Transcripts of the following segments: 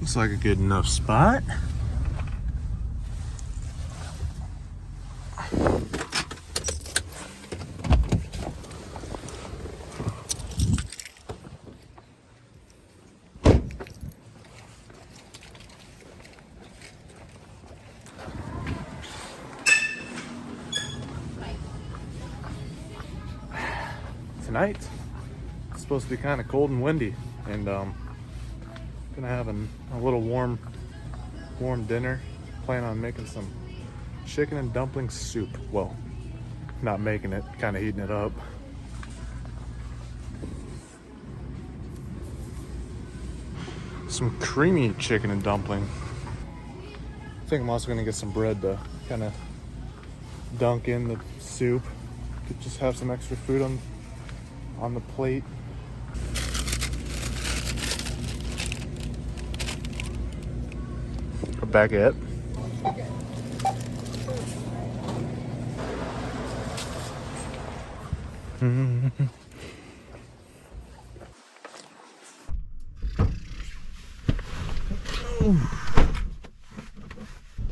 Looks like a good enough spot. Tonight it's supposed to be kind of cold and windy, and gonna have a little warm dinner. Plan on making some chicken and dumpling soup. Well, not making it, kind of heating it up. Some creamy chicken and dumpling. I think I'm also gonna get some bread to kind of dunk in the soup. Could just have some extra food on the plate. A baguette.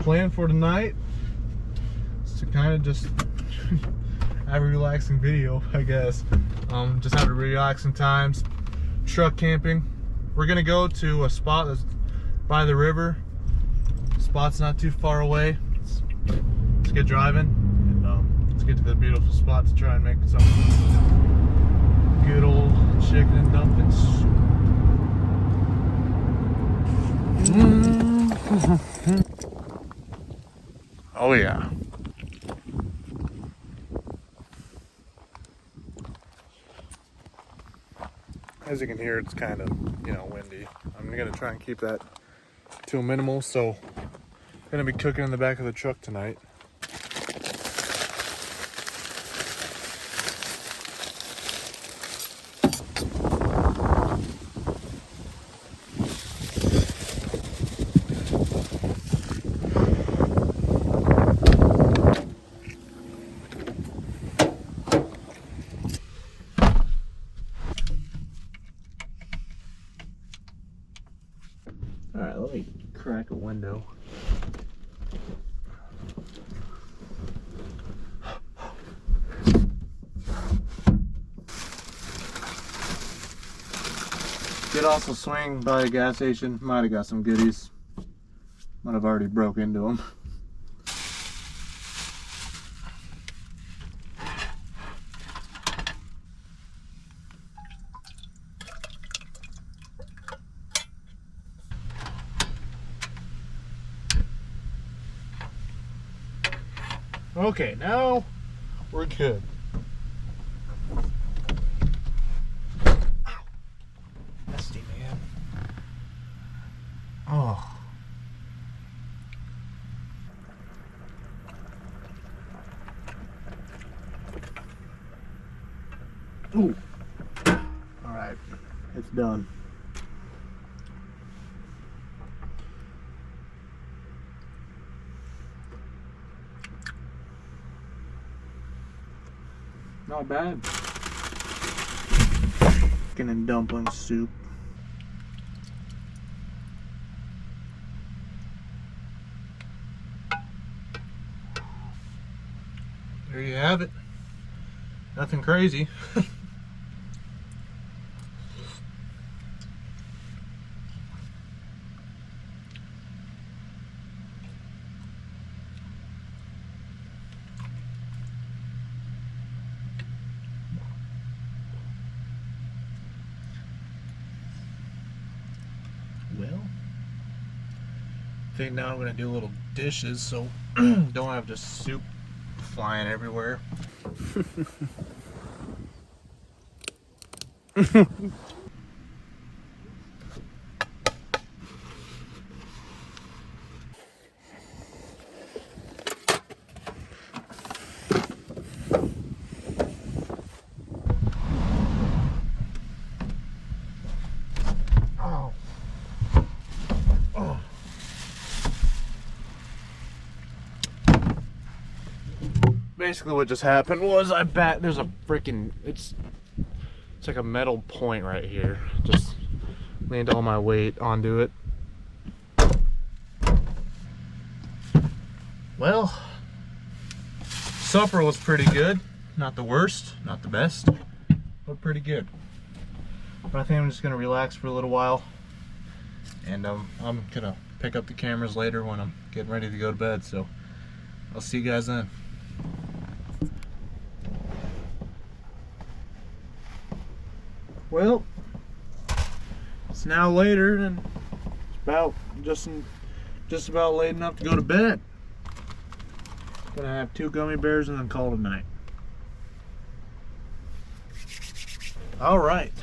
Plan for tonight is to kind of just have a relaxing video, I guess. Just have a relaxing times. Truck camping. We're gonna go to a spot that's by the river. Spot's not too far away. Let's get driving, and let's get to the beautiful spot to try and make some good old chicken and dumplings. Oh yeah. As you can hear, it's kind of, windy. I'm gonna try and keep that to a minimal, so I'm gonna be cooking in the back of the truck tonight. All right, let me crack a window. Did also swing by a gas station. Might have got some goodies. Might have already broke into them. Okay, now we're good. Ow. Nasty, man. Oh. Ooh. All right, it's done. Not bad. Chicken and dumpling soup. There you have it. Nothing crazy. Well, I think now I'm gonna do little dishes so don't have just soup flying everywhere. Basically what just happened was there's a freaking, it's like a metal point right here. Just leaned all my weight onto it. Well, supper was pretty good. Not the worst, not the best, but pretty good. But I think I'm just gonna relax for a little while, and I'm gonna pick up the cameras later when I'm getting ready to go to bed. So I'll see you guys then. Well, it's now later, and it's about just about late enough to go to bed. Gonna have 2 gummy bears and then call it a night. All right,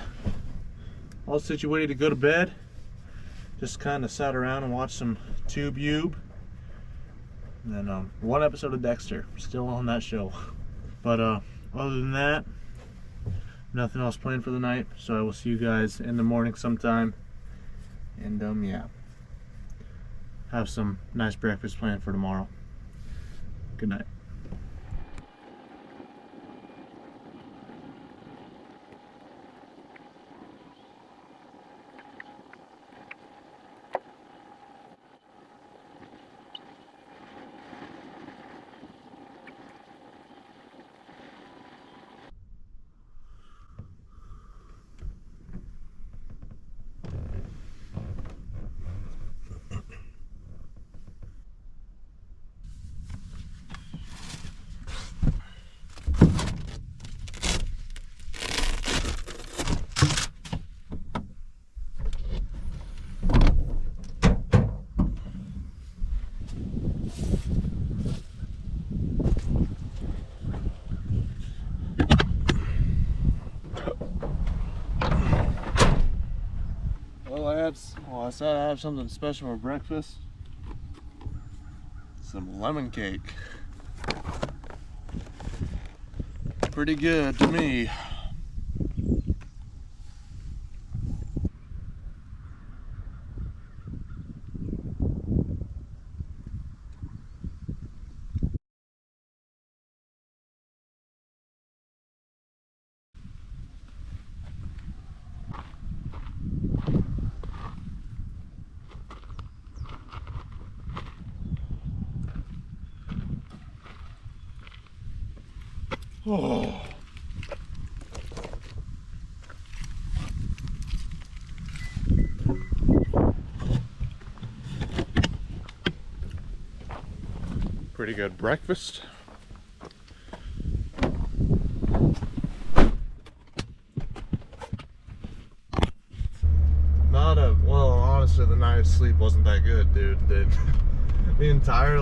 all situated to go to bed. Just kind of sat around and watched some TubeYube, and then 1 episode of Dexter. Still on that show, but other than that, nothing else planned for the night. So I will see you guys in the morning sometime, and yeah, have some nice breakfast planned for tomorrow. Good night. Well, I said I have something special for breakfast. Some lemon cake. Pretty good to me. Oh. Pretty good breakfast. Well, honestly, the night's sleep wasn't that good, dude. The entire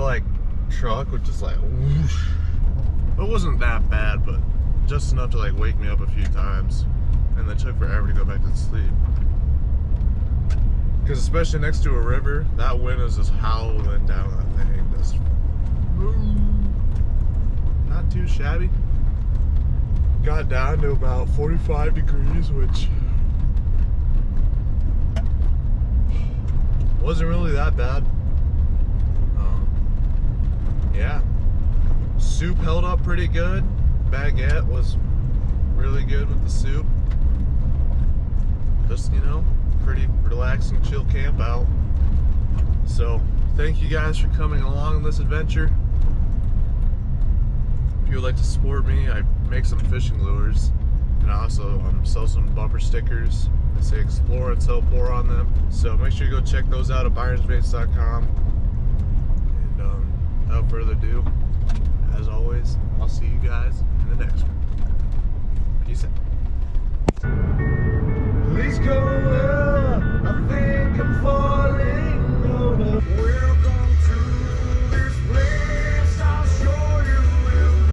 truck was just whoosh. It wasn't that bad, but just enough to wake me up a few times, and then took forever to go back to sleep. Because especially next to a river, that wind is just howling down that thing. Just not too shabby. Got down to about 45 degrees, which wasn't really that bad. Yeah. Soup held up pretty good. Baguette was really good with the soup. Just, pretty relaxing, chill camp out. So, thank you guys for coming along on this adventure. If you would like to support me, I make some fishing lures, and I also sell some bumper stickers that say explore and sell pour on them. So make sure you go check those out at byronsbaits.com. And without further ado, as always, I'll see you guys in the next one.